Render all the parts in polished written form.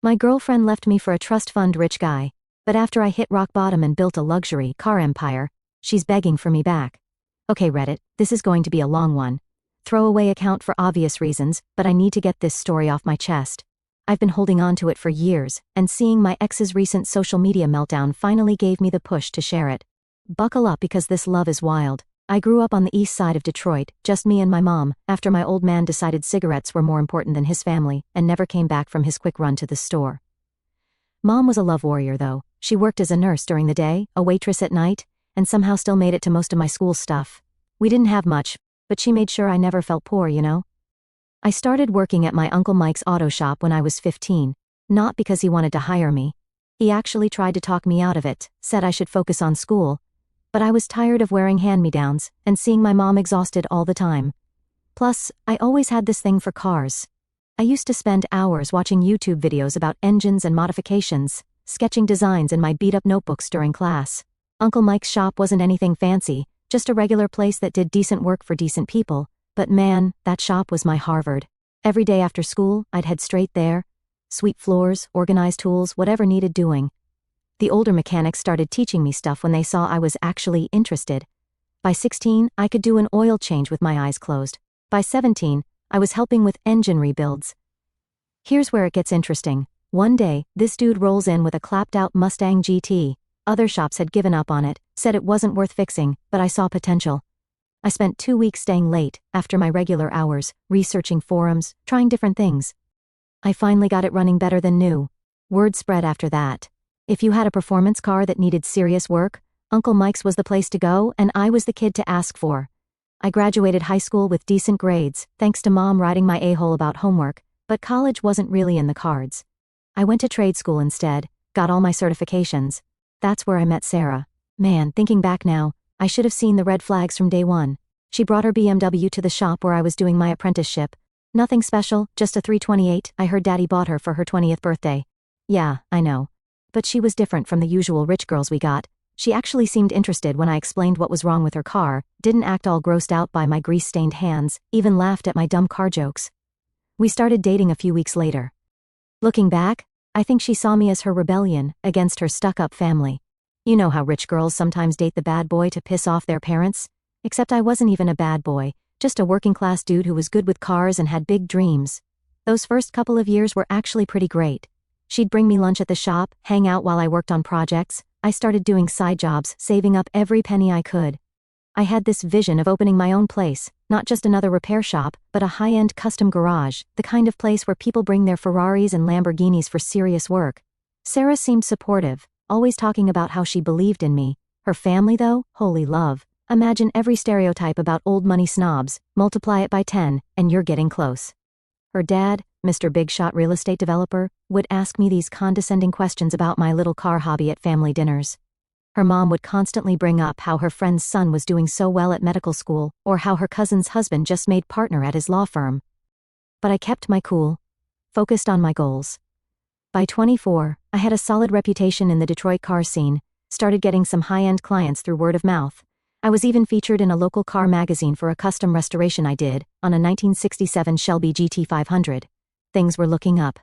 My girlfriend left me for a trust fund rich guy, but after I hit rock bottom and built a luxury car empire, she's begging for me back. Okay Reddit, this is going to be a long one. Throwaway account for obvious reasons, but I need to get this story off my chest. I've been holding on to it for years, and seeing my ex's recent social media meltdown finally gave me the push to share it. Buckle up because this love is wild. I grew up on the east side of Detroit, just me and my mom, after my old man decided cigarettes were more important than his family, and never came back from his quick run to the store. Mom was a love warrior though. She worked as a nurse during the day, a waitress at night, and somehow still made it to most of my school stuff. We didn't have much, but she made sure I never felt poor, you know? I started working at my Uncle Mike's auto shop when I was 15, not because he wanted to hire me. He actually tried to talk me out of it, said I should focus on school. But I was tired of wearing hand-me-downs and seeing my mom exhausted all the time. Plus, I always had this thing for cars. I used to spend hours watching YouTube videos about engines and modifications, sketching designs in my beat-up notebooks during class. Uncle Mike's shop wasn't anything fancy, just a regular place that did decent work for decent people. But man, that shop was my Harvard. Every day after school, I'd head straight there. Sweep floors, organize tools, whatever needed doing. The older mechanics started teaching me stuff when they saw I was actually interested. By 16, I could do an oil change with my eyes closed. By 17, I was helping with engine rebuilds. Here's where it gets interesting. One day, this dude rolls in with a clapped-out Mustang GT. Other shops had given up on it, said it wasn't worth fixing, but I saw potential. I spent 2 weeks staying late, after my regular hours, researching forums, trying different things. I finally got it running better than new. Word spread after that. If you had a performance car that needed serious work, Uncle Mike's was the place to go, and I was the kid to ask for. I graduated high school with decent grades, thanks to Mom riding my a-hole about homework, but college wasn't really in the cards. I went to trade school instead, got all my certifications. That's where I met Sarah. Man, thinking back now, I should have seen the red flags from day one. She brought her BMW to the shop where I was doing my apprenticeship. Nothing special, just a 328 I heard Daddy bought her for her 20th birthday. Yeah, I know. But she was different from the usual rich girls we got. She actually seemed interested when I explained what was wrong with her car, didn't act all grossed out by my grease-stained hands, even laughed at my dumb car jokes. We started dating a few weeks later. Looking back, I think she saw me as her rebellion against her stuck-up family. You know how rich girls sometimes date the bad boy to piss off their parents? Except I wasn't even a bad boy, just a working-class dude who was good with cars and had big dreams. Those first couple of years were actually pretty great. She'd bring me lunch at the shop, hang out while I worked on projects. I started doing side jobs, saving up every penny I could. I had this vision of opening my own place, not just another repair shop, but a high-end custom garage, the kind of place where people bring their Ferraris and Lamborghinis for serious work. Sarah seemed supportive, always talking about how she believed in me. Her family though, holy love. Imagine every stereotype about old money snobs, multiply it by 10, and you're getting close. Her dad, Mr. Big Shot real estate developer, would ask me these condescending questions about my little car hobby at family dinners. Her mom would constantly bring up how her friend's son was doing so well at medical school, or how her cousin's husband just made partner at his law firm. But I kept my cool, focused on my goals. By 24, I had a solid reputation in the Detroit car scene, started getting some high-end clients through word of mouth. I was even featured in a local car magazine for a custom restoration I did, on a 1967 Shelby GT500. Things were looking up.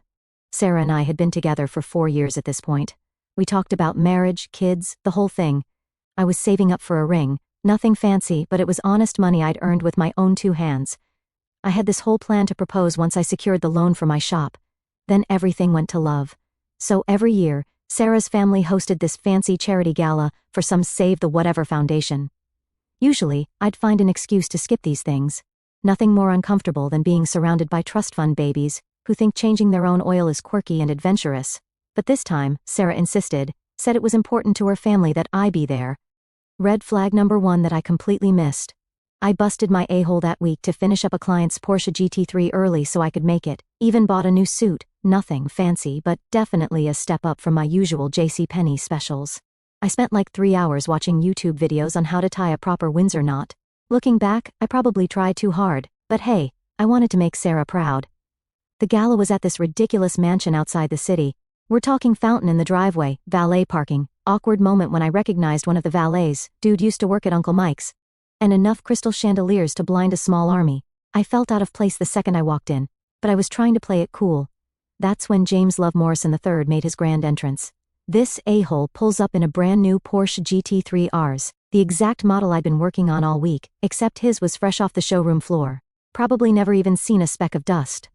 Sarah and I had been together for 4 years at this point. We talked about marriage, kids, the whole thing. I was saving up for a ring, nothing fancy, but it was honest money I'd earned with my own 2 hands. I had this whole plan to propose once I secured the loan for my shop. Then everything went to love. So every year, Sarah's family hosted this fancy charity gala for some Save the Whatever Foundation. Usually, I'd find an excuse to skip these things. Nothing more uncomfortable than being surrounded by trust fund babies who think changing their own oil is quirky and adventurous. But this time, Sarah insisted, said it was important to her family that I be there. Red flag number 1 that I completely missed. I busted my a-hole that week to finish up a client's Porsche GT3 early so I could make it, even bought a new suit, nothing fancy but definitely a step up from my usual JCPenney specials. I spent like 3 hours watching YouTube videos on how to tie a proper Windsor knot. Looking back, I probably tried too hard, but hey, I wanted to make Sarah proud. The gala was at this ridiculous mansion outside the city. We're talking fountain in the driveway, valet parking, awkward moment when I recognized one of the valets, dude used to work at Uncle Mike's. And enough crystal chandeliers to blind a small army. I felt out of place the second I walked in, but I was trying to play it cool. That's when James Love Morrison III made his grand entrance. This a-hole pulls up in a brand new Porsche GT3 RS, the exact model I'd been working on all week, except his was fresh off the showroom floor. Probably never even seen a speck of dust.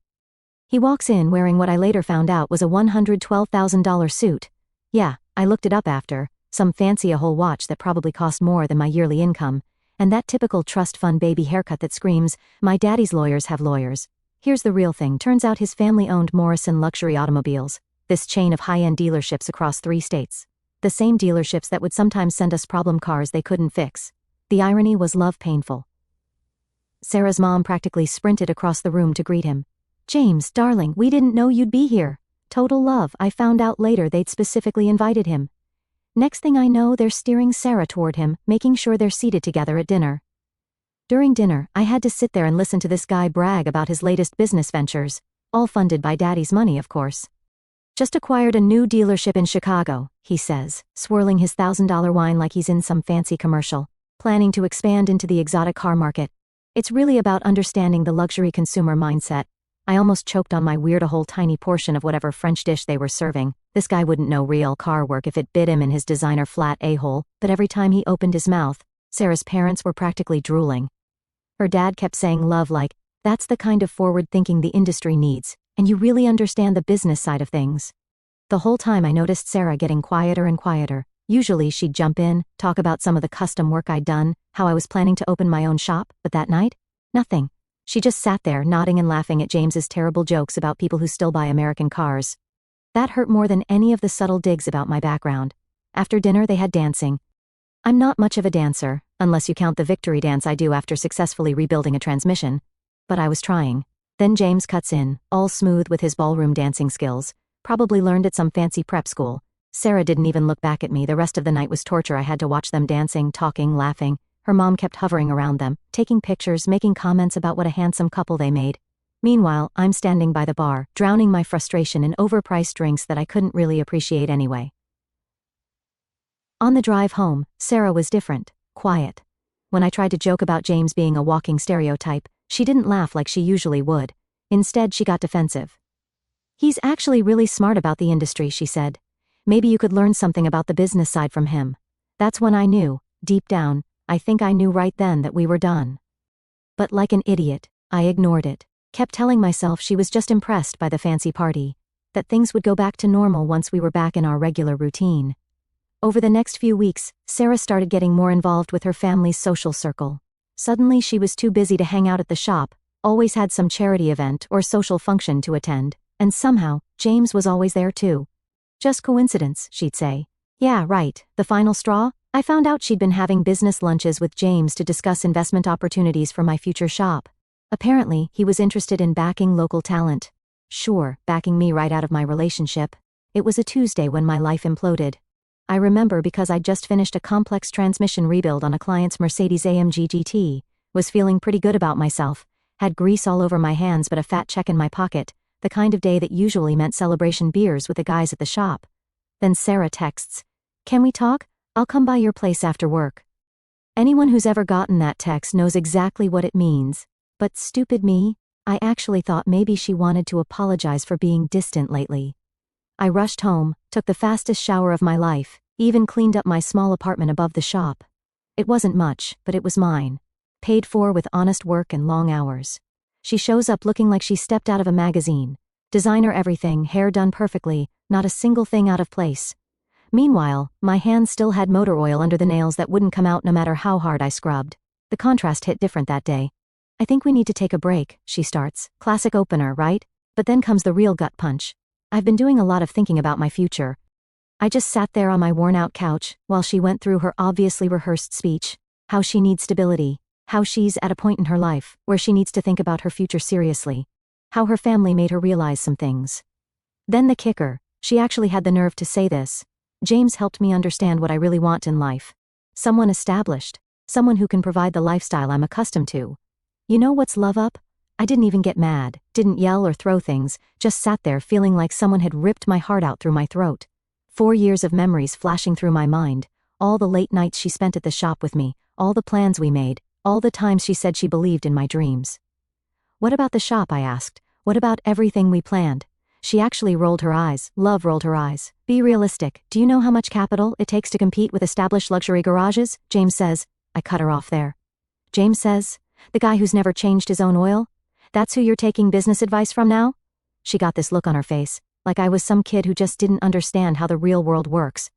He walks in wearing what I later found out was a $112,000 suit. Yeah, I looked it up after. Some fancy a-hole watch that probably cost more than my yearly income. And that typical trust fund baby haircut that screams, "My daddy's lawyers have lawyers." Here's the real thing. Turns out his family owned Morrison Luxury Automobiles, this chain of high-end dealerships across 3 states. The same dealerships that would sometimes send us problem cars they couldn't fix. The irony was love painful. Sarah's mom practically sprinted across the room to greet him. "James, darling, we didn't know you'd be here." Total love. I found out later they'd specifically invited him. Next thing I know, they're steering Sarah toward him, making sure they're seated together at dinner. During dinner, I had to sit there and listen to this guy brag about his latest business ventures, all funded by Daddy's money, of course. "Just acquired a new dealership in Chicago," he says, swirling his $1,000 wine like he's in some fancy commercial, planning to expand into the exotic car market. It's really about understanding the luxury consumer mindset. I almost choked on my weird a whole tiny portion of whatever French dish they were serving. This guy wouldn't know real car work if it bit him in his designer flat a-hole, but every time he opened his mouth, Sarah's parents were practically drooling. Her dad kept saying love like, "That's the kind of forward thinking the industry needs, and you really understand the business side of things." The whole time I noticed Sarah getting quieter and quieter. Usually she'd jump in, talk about some of the custom work I'd done, how I was planning to open my own shop, but that night, nothing. She just sat there nodding and laughing at James's terrible jokes about people who still buy American cars. That hurt more than any of the subtle digs about my background. After dinner they had dancing. I'm not much of a dancer, unless you count the victory dance I do after successfully rebuilding a transmission. But I was trying. Then James cuts in, all smooth with his ballroom dancing skills, probably learned at some fancy prep school. Sarah didn't even look back at me. The rest of the night was torture. I had to watch them dancing, talking, laughing. Her mom kept hovering around them, taking pictures, making comments about what a handsome couple they made. Meanwhile, I'm standing by the bar, drowning my frustration in overpriced drinks that I couldn't really appreciate anyway. On the drive home, Sarah was different, quiet. When I tried to joke about James being a walking stereotype, she didn't laugh like she usually would. Instead, she got defensive. "He's actually really smart about the industry," she said. "Maybe you could learn something about the business side from him." That's when I knew, deep down, I think I knew right then that we were done. But like an idiot, I ignored it, kept telling myself she was just impressed by the fancy party, that things would go back to normal once we were back in our regular routine. Over the next few weeks, Sarah started getting more involved with her family's social circle. Suddenly she was too busy to hang out at the shop, always had some charity event or social function to attend, and somehow, James was always there too. "Just coincidence," she'd say. "Yeah, right, the final straw?" I found out she'd been having business lunches with James to discuss investment opportunities for my future shop. Apparently, he was interested in backing local talent. Sure, backing me right out of my relationship. It was a Tuesday when my life imploded. I remember because I'd just finished a complex transmission rebuild on a client's Mercedes-AMG GT, was feeling pretty good about myself, had grease all over my hands but a fat check in my pocket, the kind of day that usually meant celebration beers with the guys at the shop. Then Sarah texts, "Can we talk? I'll come by your place after work." Anyone who's ever gotten that text knows exactly what it means. But stupid me, I actually thought maybe she wanted to apologize for being distant lately. I rushed home, took the fastest shower of my life, even cleaned up my small apartment above the shop. It wasn't much, but it was mine. Paid for with honest work and long hours. She shows up looking like she stepped out of a magazine. Designer everything, hair done perfectly, not a single thing out of place. Meanwhile, my hands still had motor oil under the nails that wouldn't come out no matter how hard I scrubbed. The contrast hit different that day. "I think we need to take a break," she starts. Classic opener, right? But then comes the real gut punch. I've been doing a lot of thinking about my future. I just sat there on my worn-out couch while she went through her obviously rehearsed speech. How she needs stability. How she's at a point in her life where she needs to think about her future seriously. How her family made her realize some things. Then the kicker, she actually had the nerve to say this. "James helped me understand what I really want in life. Someone established. Someone who can provide the lifestyle I'm accustomed to." You know what's love up? I didn't even get mad, didn't yell or throw things, just sat there feeling like someone had ripped my heart out through my throat. 4 years of memories flashing through my mind, all the late nights she spent at the shop with me, all the plans we made, all the times she said she believed in my dreams. "What about the shop?" I asked. "What about everything we planned? She actually rolled her eyes. Love rolled her eyes. Be realistic. Do you know how much capital it takes to compete with established luxury garages? James says. I cut her off there. James says, the guy who's never changed his own oil? That's who you're taking business advice from now? She got this look on her face, like I was some kid who just didn't understand how the real world works.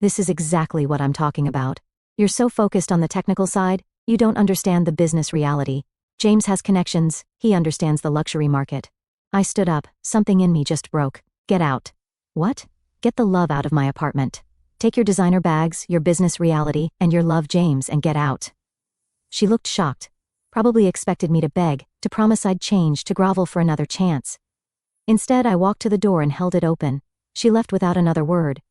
This is exactly what I'm talking about. You're so focused on the technical side, you don't understand the business reality. James has connections, he understands the luxury market. I stood up, something in me just broke. Get out. What? Get the love out of my apartment. Take your designer bags, your business reality, and your love, James, and get out. She looked shocked. Probably expected me to beg, to promise I'd change, to grovel for another chance. Instead, I walked to the door and held it open. She left without another word.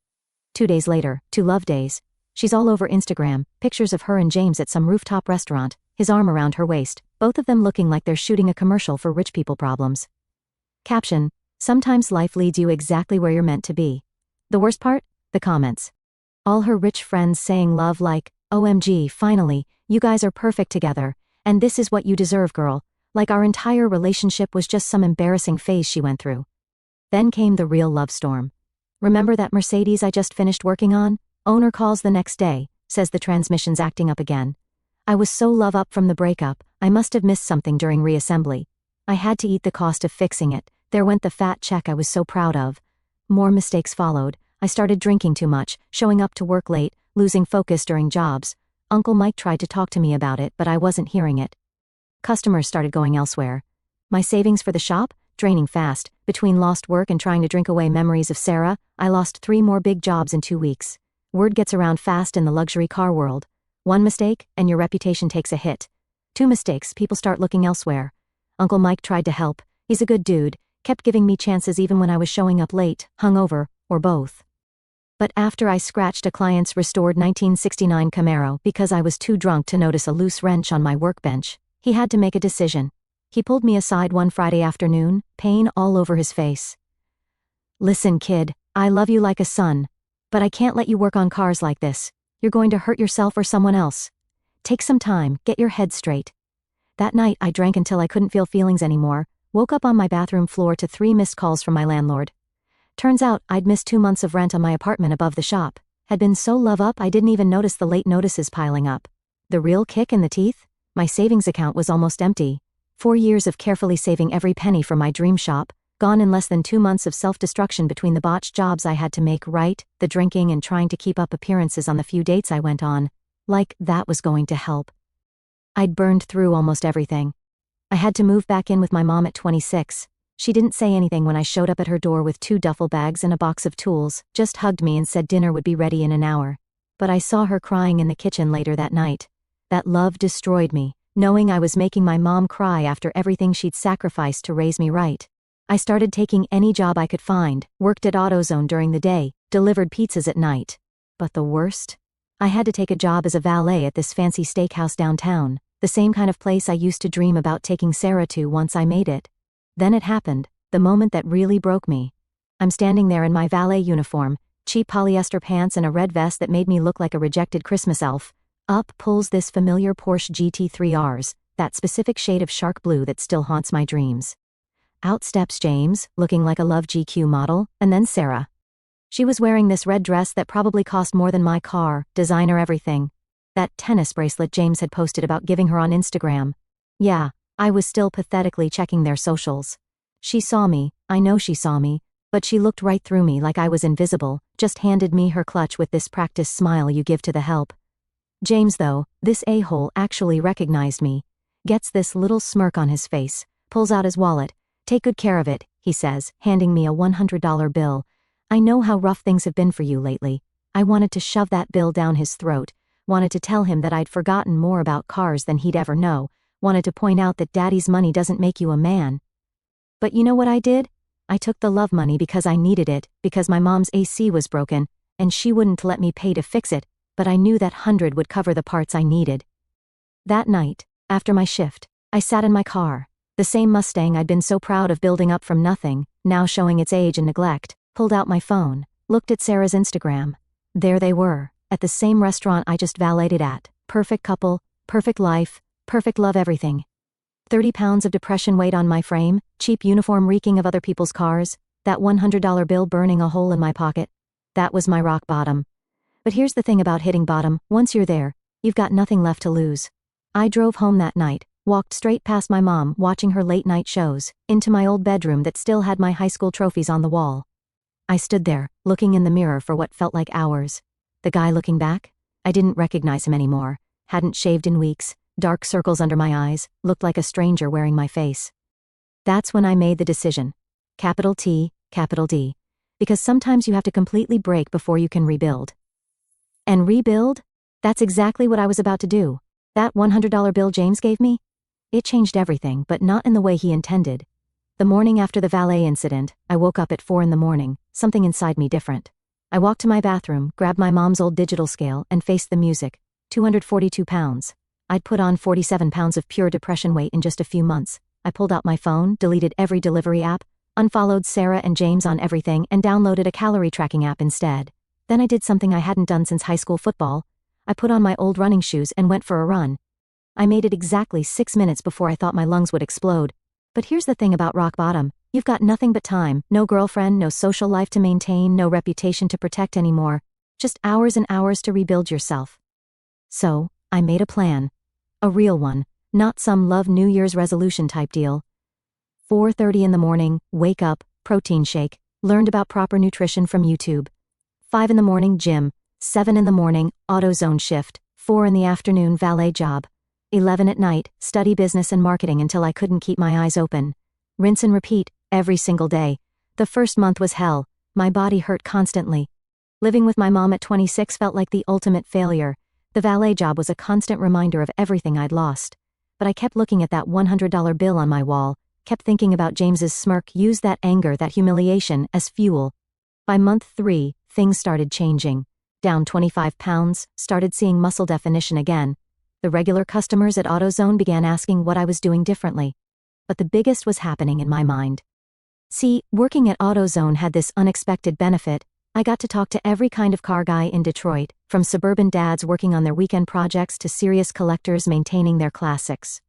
2 days later, 2 love days. She's all over Instagram, pictures of her and James at some rooftop restaurant, his arm around her waist, both of them looking like they're shooting a commercial for rich people problems. Caption, sometimes life leads you exactly where you're meant to be. The worst part? The comments. All her rich friends saying love like, OMG, finally, you guys are perfect together, and this is what you deserve, girl, like our entire relationship was just some embarrassing phase she went through. Then came the real love storm. Remember that Mercedes I just finished working on? Owner calls the next day, says the transmission's acting up again. I was so love up from the breakup, I must have missed something during reassembly. I had to eat the cost of fixing it. There went the fat check I was so proud of. More mistakes followed. I started drinking too much, showing up to work late, losing focus during jobs. Uncle Mike tried to talk to me about it, but I wasn't hearing it. Customers started going elsewhere. My savings for the shop? Draining fast. Between lost work and trying to drink away memories of Sarah, I lost 3 more big jobs in 2 weeks. Word gets around fast in the luxury car world. 1 mistake, and your reputation takes a hit. 2 mistakes, people start looking elsewhere. Uncle Mike tried to help. He's a good dude, kept giving me chances even when I was showing up late, hungover, or both. But after I scratched a client's restored 1969 Camaro because I was too drunk to notice a loose wrench on my workbench, he had to make a decision. He pulled me aside one Friday afternoon, pain all over his face. Listen, kid, I love you like a son, but I can't let you work on cars like this. You're going to hurt yourself or someone else. Take some time, get your head straight. That night I drank until I couldn't feel feelings anymore, woke up on my bathroom floor to 3 missed calls from my landlord. Turns out I'd missed 2 months of rent on my apartment above the shop. Had been so love up I didn't even notice the late notices piling up. The real kick in the teeth? My savings account was almost empty. 4 years of carefully saving every penny for my dream shop, gone in less than 2 months of self-destruction between the botched jobs I had to make right, the drinking and trying to keep up appearances on the few dates I went on. Like that was going to help. I'd burned through almost everything. I had to move back in with my mom at 26. She didn't say anything when I showed up at her door with 2 duffel bags and a box of tools, just hugged me and said dinner would be ready in an hour. But I saw her crying in the kitchen later that night. That love destroyed me, knowing I was making my mom cry after everything she'd sacrificed to raise me right. I started taking any job I could find, worked at AutoZone during the day, delivered pizzas at night. But the worst? I had to take a job as a valet at this fancy steakhouse downtown, the same kind of place I used to dream about taking Sarah to once I made it. Then it happened, the moment that really broke me. I'm standing there in my valet uniform, cheap polyester pants and a red vest that made me look like a rejected Christmas elf. Up pulls this familiar Porsche GT3 Rs, that specific shade of shark blue that still haunts my dreams. Out steps James, looking like a Love GQ model, and then Sarah. She was wearing this red dress that probably cost more than my car, designer everything. That tennis bracelet James had posted about giving her on Instagram. Yeah, I was still pathetically checking their socials. She saw me, I know she saw me, but she looked right through me like I was invisible, just handed me her clutch with this practiced smile you give to the help. James though, this a-hole actually recognized me. Gets this little smirk on his face, pulls out his wallet. Take good care of it, he says, handing me a $100 bill. I know how rough things have been for you lately. I wanted to shove that bill down his throat, wanted to tell him that I'd forgotten more about cars than he'd ever know, wanted to point out that daddy's money doesn't make you a man. But you know what I did? I took the love money because I needed it, because my mom's AC was broken, and she wouldn't let me pay to fix it, but I knew that 100 would cover the parts I needed. That night, after my shift, I sat in my car, the same Mustang I'd been so proud of building up from nothing, now showing its age and neglect, pulled out my phone, looked at Sarah's Instagram. There they were, at the same restaurant I just valeted at. Perfect couple, perfect life, perfect love everything. 30 pounds of depression weighed on my frame, cheap uniform reeking of other people's cars, That $100 bill burning a hole in my pocket. That was my rock bottom. But here's the thing about hitting bottom: once you're there, you've got nothing left to lose. I drove home that night, walked straight past my mom watching her late night shows, into my old bedroom that still had my high school trophies on the wall. I stood there, looking in the mirror for what felt like hours. The guy looking back? I didn't recognize him anymore. Hadn't shaved in weeks, dark circles under my eyes, looked like a stranger wearing my face. That's when I made the decision. Capital T, capital D. Because sometimes you have to completely break before you can rebuild. And rebuild? That's exactly what I was about to do. That $100 bill James gave me? It changed everything, but not in the way he intended. The morning after the valet incident, I woke up at 4 a.m, something inside me different. I walked to my bathroom, grabbed my mom's old digital scale, and faced the music. 242 pounds. I'd put on 47 pounds of pure depression weight in just a few months. I pulled out my phone, deleted every delivery app, unfollowed Sarah and James on everything, and downloaded a calorie tracking app instead. Then I did something I hadn't done since high school football. I put on my old running shoes and went for a run. I made it exactly 6 minutes before I thought my lungs would explode. But here's the thing about rock bottom: you've got nothing but time, no girlfriend, no social life to maintain, no reputation to protect anymore. Just hours and hours to rebuild yourself. So, I made a plan. A real one, not some love New Year's resolution type deal. 4:30 in the morning, wake up, protein shake, learned about proper nutrition from YouTube. 5 in the morning, gym. 7 in the morning, AutoZone shift. 4 in the afternoon, valet job. 11 at night, study business and marketing until I couldn't keep my eyes open. Rinse and repeat, every single day. The first month was hell. My body hurt constantly. Living with my mom at 26 felt like the ultimate failure. The valet job was a constant reminder of everything I'd lost. But I kept looking at that $100 bill on my wall, kept thinking about James's smirk, used that anger, that humiliation, as fuel. By month 3, things started changing. Down 25 pounds, started seeing muscle definition again. The regular customers at AutoZone began asking what I was doing differently. But the biggest was happening in my mind. See, working at AutoZone had this unexpected benefit. I got to talk to every kind of car guy in Detroit, from suburban dads working on their weekend projects to serious collectors maintaining their classics.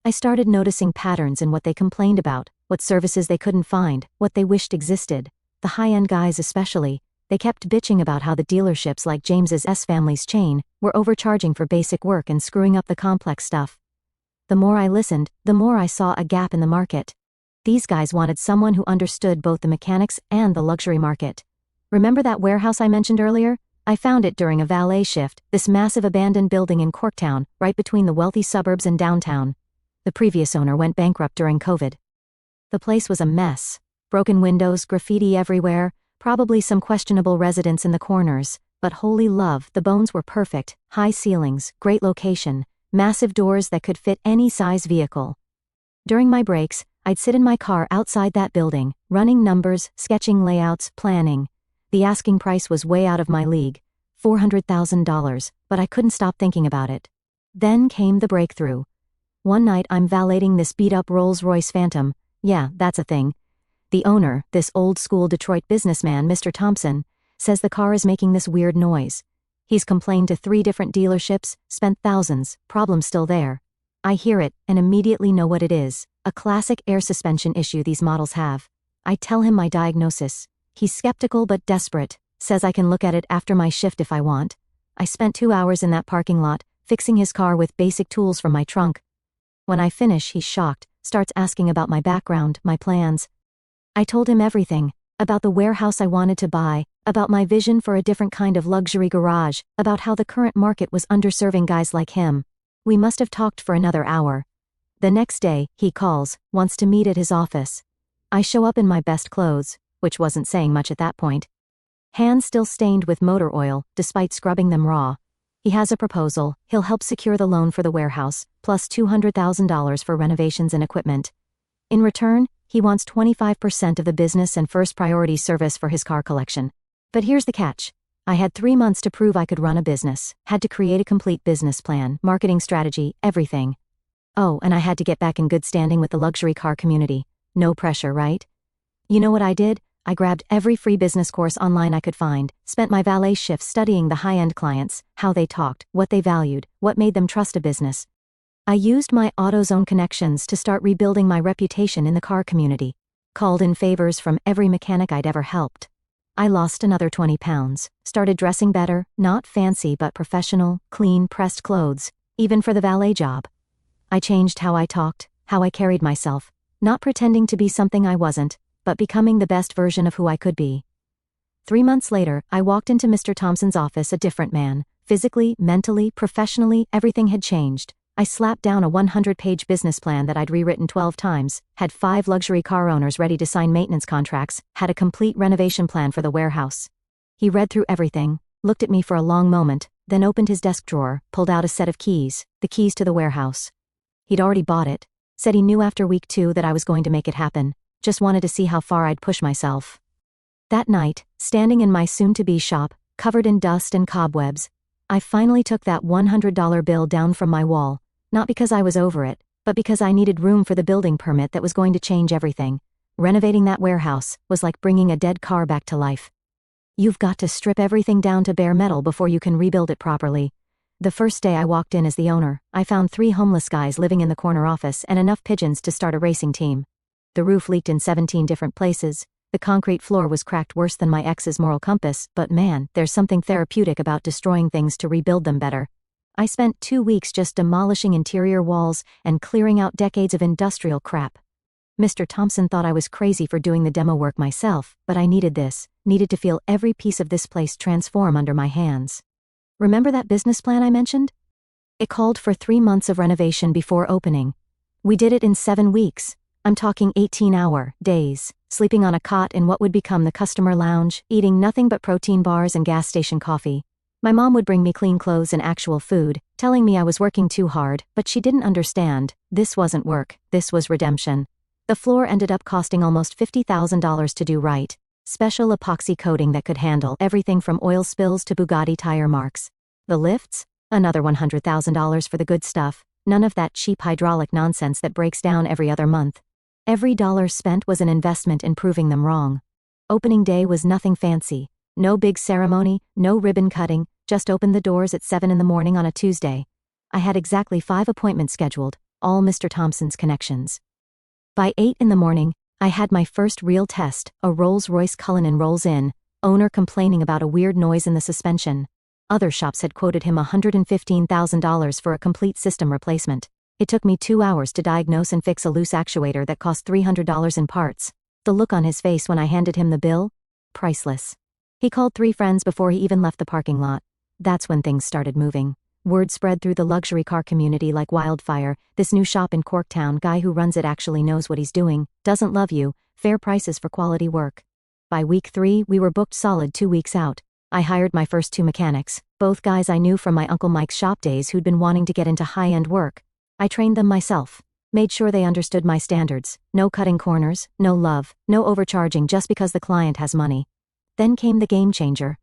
I started noticing patterns in what they complained about, what services they couldn't find, what they wished existed. The high-end guys especially. They kept bitching about how the dealerships like James's family's chain were overcharging for basic work and screwing up the complex stuff. The more I listened, the more I saw a gap in the market. These guys wanted someone who understood both the mechanics and the luxury market. Remember that warehouse I mentioned earlier? I found it during a valet shift, this massive abandoned building in Corktown, right between the wealthy suburbs and downtown. The previous owner went bankrupt during COVID. The place was a mess. Broken windows, graffiti everywhere, probably some questionable residents in the corners, but holy love, the bones were perfect: high ceilings, great location, massive doors that could fit any size vehicle. During my breaks, I'd sit in my car outside that building, running numbers, sketching layouts, planning. The asking price was way out of my league, $400,000, but I couldn't stop thinking about it. Then came the breakthrough. One night I'm valeting this beat-up Rolls-Royce Phantom. Yeah, that's a thing. The owner, this old-school Detroit businessman, Mr. Thompson, says the car is making this weird noise. He's complained to 3 different dealerships, spent thousands, problem's still there. I hear it, and immediately know what it is: a classic air suspension issue these models have. I tell him my diagnosis. He's skeptical but desperate, says I can look at it after my shift if I want. I spent 2 hours in that parking lot, fixing his car with basic tools from my trunk. When I finish, he's shocked, starts asking about my background, my plans. I told him everything, about the warehouse I wanted to buy, about my vision for a different kind of luxury garage, about how the current market was underserving guys like him. We must have talked for another hour. The next day, he calls, wants to meet at his office. I show up in my best clothes, which wasn't saying much at that point. Hands still stained with motor oil, despite scrubbing them raw. He has a proposal: he'll help secure the loan for the warehouse, plus $200,000 for renovations and equipment. In return, he wants 25% of the business and first priority service for his car collection. But here's the catch. I had 3 months to prove I could run a business, had to create a complete business plan, marketing strategy, everything. Oh, and I had to get back in good standing with the luxury car community. No pressure, right? You know what I did? I grabbed every free business course online I could find, spent my valet shifts studying the high-end clients, how they talked, what they valued, what made them trust a business. I used my AutoZone connections to start rebuilding my reputation in the car community. called in favors from every mechanic I'd ever helped. I lost another 20 pounds, started dressing better, not fancy but professional, clean, pressed clothes, even for the valet job. I changed how I talked, how I carried myself, not pretending to be something I wasn't, but becoming the best version of who I could be. 3 months later, I walked into Mr. Thompson's office a different man. Physically, mentally, professionally, everything had changed. I slapped down a 100-page business plan that I'd rewritten 12 times, had 5 luxury car owners ready to sign maintenance contracts, had a complete renovation plan for the warehouse. He read through everything, looked at me for a long moment, then opened his desk drawer, pulled out a set of keys, the keys to the warehouse. He'd already bought it, said he knew after week 2 that I was going to make it happen, just wanted to see how far I'd push myself. That night, standing in my soon-to-be shop, covered in dust and cobwebs, I finally took that $100 bill down from my wall, not because I was over it, but because I needed room for the building permit that was going to change everything. Renovating that warehouse was like bringing a dead car back to life. You've got to strip everything down to bare metal before you can rebuild it properly. The first day I walked in as the owner, I found 3 homeless guys living in the corner office and enough pigeons to start a racing team. The roof leaked in 17 different places. The concrete floor was cracked worse than my ex's moral compass, but man, there's something therapeutic about destroying things to rebuild them better. I spent 2 weeks just demolishing interior walls and clearing out decades of industrial crap. Mr. Thompson thought I was crazy for doing the demo work myself, but I needed to feel every piece of this place transform under my hands. Remember that business plan I mentioned? It called for 3 months of renovation before opening. We did it in 7 weeks. I'm talking 18-hour days, sleeping on a cot in what would become the customer lounge, eating nothing but protein bars and gas station coffee. My mom would bring me clean clothes and actual food, telling me I was working too hard, but she didn't understand. This wasn't work, this was redemption. The floor ended up costing almost $50,000 to do right. Special epoxy coating that could handle everything from oil spills to Bugatti tire marks. The lifts? Another $100,000 for the good stuff. None of that cheap hydraulic nonsense that breaks down every other month. Every dollar spent was an investment in proving them wrong. Opening day was nothing fancy. No big ceremony, no ribbon cutting, just opened the doors at 7 in the morning on a Tuesday. I had exactly 5 appointments scheduled, all Mr. Thompson's connections. By 8 in the morning, I had my first real test. A Rolls-Royce Cullinan rolls in, owner complaining about a weird noise in the suspension. Other shops had quoted him $115,000 for a complete system replacement. It took me 2 hours to diagnose and fix a loose actuator that cost $300 in parts. The look on his face when I handed him the bill? Priceless. He called 3 friends before he even left the parking lot. That's when things started moving. Word spread through the luxury car community like wildfire. This new shop in Corktown, guy who runs it actually knows what he's doing, doesn't love you, fair prices for quality work. By week 3, we were booked solid 2 weeks out. I hired my first 2 mechanics, both guys I knew from my Uncle Mike's shop days who'd been wanting to get into high-end work. I trained them myself. Made sure they understood my standards. No cutting corners, no love, no overcharging just because the client has money. Then came the game changer.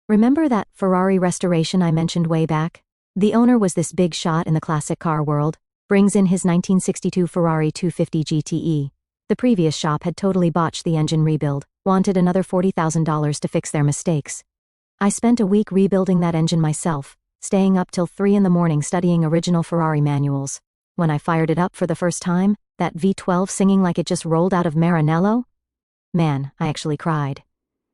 Remember that Ferrari restoration I mentioned way back? The owner was this big shot in the classic car world. Brings in his 1962 Ferrari 250 GTE. The previous shop had totally botched the engine rebuild, wanted another $40,000 to fix their mistakes. I spent a week rebuilding that engine myself, staying up till 3 in the morning studying original Ferrari manuals. When I fired it up for the first time, that V12 singing like it just rolled out of Maranello? Man, I actually cried.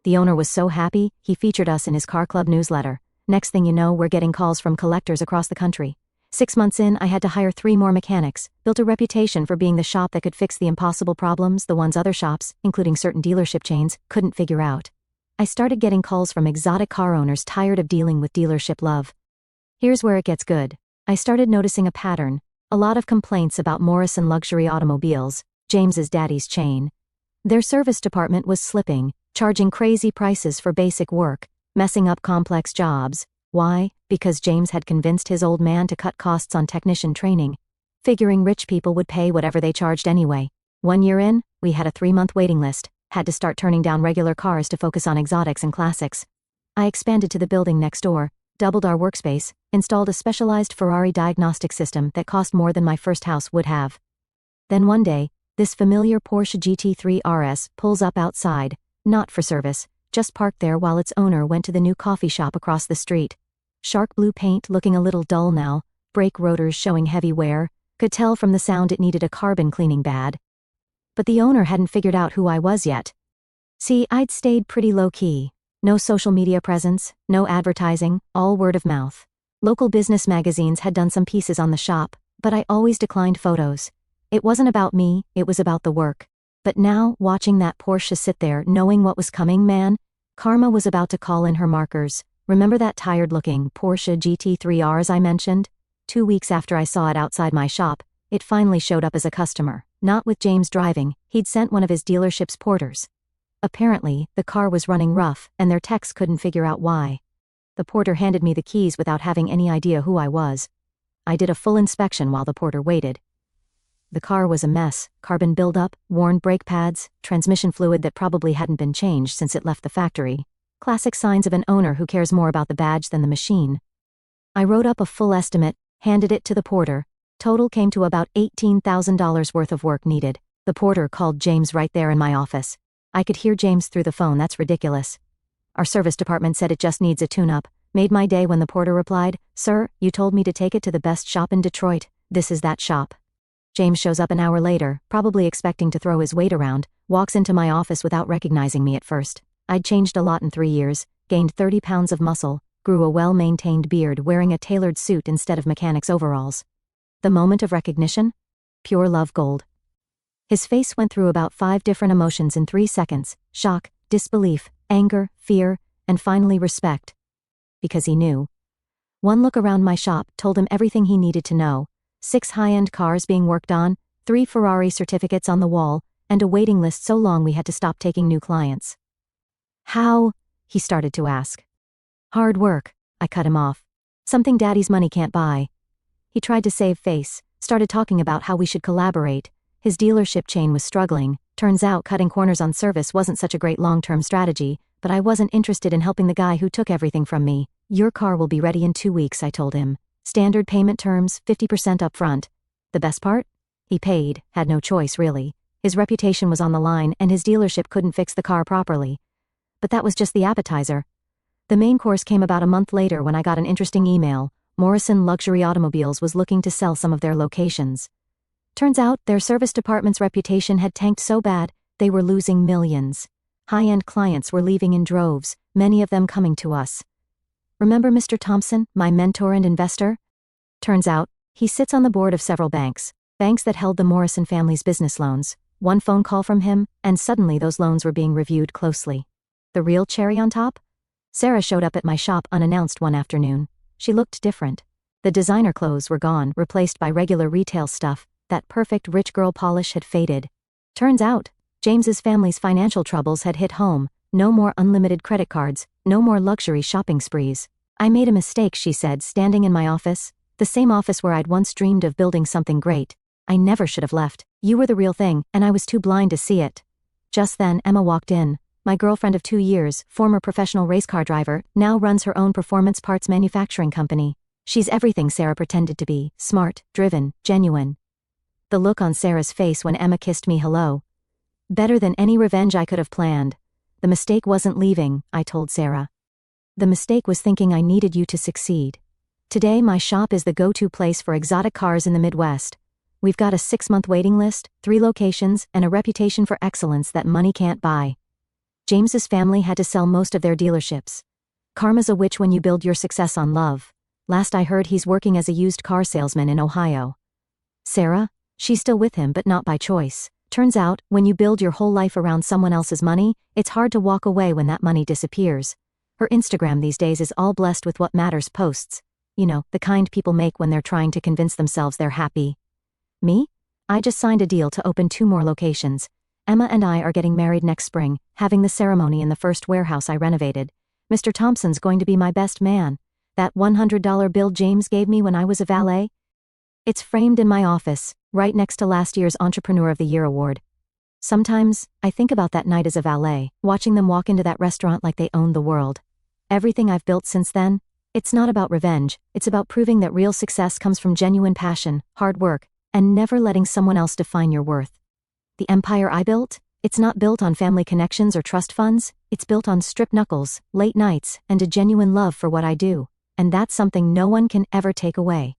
The owner was so happy, he featured us in his car club newsletter. Next thing you know, we're getting calls from collectors across the country. 6 months in, I had to hire 3 more mechanics, built a reputation for being the shop that could fix the impossible problems the ones other shops, including certain dealership chains, couldn't figure out. I started getting calls from exotic car owners tired of dealing with dealership love. Here's where it gets good. I started noticing a pattern. A lot of complaints about Morrison Luxury Automobiles, James's daddy's chain. Their service department was slipping, charging crazy prices for basic work, messing up complex jobs. Why? Because James had convinced his old man to cut costs on technician training, figuring rich people would pay whatever they charged anyway. 1 year in, we had a 3-month waiting list, had to start turning down regular cars to focus on exotics and classics. I expanded to the building next door, doubled our workspace, installed a specialized Ferrari diagnostic system that cost more than my first house would have. Then one day, this familiar Porsche GT3 RS pulls up outside, not for service, just parked there while its owner went to the new coffee shop across the street. Shark blue paint looking a little dull now, brake rotors showing heavy wear, could tell from the sound it needed a carbon cleaning bad. but the owner hadn't figured out who I was yet. See, I'd stayed pretty low-key. No social media presence, no advertising, all word of mouth. Local business magazines had done some pieces on the shop, but I always declined photos. It wasn't about me, it was about the work. But now, watching that Porsche sit there, knowing what was coming, man, karma was about to call in her markers. Remember that tired-looking Porsche GT3 Rs I mentioned? 2 weeks after I saw it outside my shop, it finally showed up as a customer. Not with James driving, he'd sent one of his dealership's porters. Apparently, the car was running rough, and their techs couldn't figure out why. The porter handed me the keys without having any idea who I was. I did a full inspection while the porter waited. The car was a mess: carbon buildup, worn brake pads, transmission fluid that probably hadn't been changed since it left the factory. Classic signs of an owner who cares more about the badge than the machine. I wrote up a full estimate, handed it to the porter. Total came to about $18,000 worth of work needed. The porter called James right there in my office. I could hear James through the phone. That's ridiculous. Our service department said it just needs a tune-up. Made my day when the porter replied, "Sir, you told me to take it to the best shop in Detroit. This is that shop." James shows up an hour later, probably expecting to throw his weight around, walks into my office without recognizing me at first. I'd changed a lot in 3 years, gained 30 pounds of muscle, grew a well-maintained beard, wearing a tailored suit instead of mechanic's overalls. The moment of recognition? Pure love gold. His face went through about 5 different emotions in 3 seconds: shock, disbelief, anger, fear, and finally respect. Because he knew. One look around my shop told him everything he needed to know. 6 high-end cars being worked on, 3 Ferrari certificates on the wall, and a waiting list so long we had to stop taking new clients. "How?" he started to ask. "Hard work," I cut him off. "Something daddy's money can't buy." He tried to save face, started talking about how we should collaborate. His dealership chain was struggling. Turns out cutting corners on service wasn't such a great long-term strategy, but I wasn't interested in helping the guy who took everything from me. "Your car will be ready in 2 weeks, I told him. Standard payment terms, 50% upfront. The best part? He paid, had no choice really. His reputation was on the line and his dealership couldn't fix the car properly. But that was just the appetizer. The main course came about a month later when I got an interesting email. Morrison Luxury Automobiles was looking to sell some of their locations. Turns out their service department's reputation had tanked so bad, they were losing millions. High-end clients were leaving in droves, many of them coming to us. Remember Mr. Thompson, my mentor and investor? Turns out, he sits on the board of several banks that held the Morrison family's business loans. One phone call from him, and suddenly those loans were being reviewed closely. The real cherry on top? Sarah showed up at my shop unannounced one afternoon. She looked different. The designer clothes were gone, replaced by regular retail stuff. That perfect rich girl polish had faded. Turns out, James's family's financial troubles had hit home. No more unlimited credit cards, no more luxury shopping sprees. "I made a mistake," she said, standing in my office. The same office where I'd once dreamed of building something great. "I never should have left. You were the real thing, and I was too blind to see it." Just then, Emma walked in. My girlfriend of 2 years, former professional race car driver, now runs her own performance parts manufacturing company. She's everything Sarah pretended to be: smart, driven, genuine. The look on Sarah's face when Emma kissed me hello. Better than any revenge I could have planned. "The mistake wasn't leaving," I told Sarah. "The mistake was thinking I needed you to succeed. Today my shop is the go-to place for exotic cars in the Midwest. We've got a 6-month waiting list, 3 locations, and a reputation for excellence that money can't buy." James's family had to sell most of their dealerships. Karma's a witch when you build your success on love. Last I heard he's working as a used car salesman in Ohio. Sarah? She's still with him but not by choice. Turns out, when you build your whole life around someone else's money, it's hard to walk away when that money disappears. Her Instagram these days is all blessed with what matters posts. You know, the kind people make when they're trying to convince themselves they're happy. Me? I just signed a deal to open 2 more locations. Emma and I are getting married next spring, having the ceremony in the first warehouse I renovated. Mr. Thompson's going to be my best man. That $100 bill James gave me when I was a valet? It's framed in my office, right next to last year's Entrepreneur of the Year award. Sometimes, I think about that night as a valet, watching them walk into that restaurant like they owned the world. Everything I've built since then, it's not about revenge, it's about proving that real success comes from genuine passion, hard work, and never letting someone else define your worth. The empire I built? It's not built on family connections or trust funds, it's built on stripped knuckles, late nights, and a genuine love for what I do. And that's something no one can ever take away.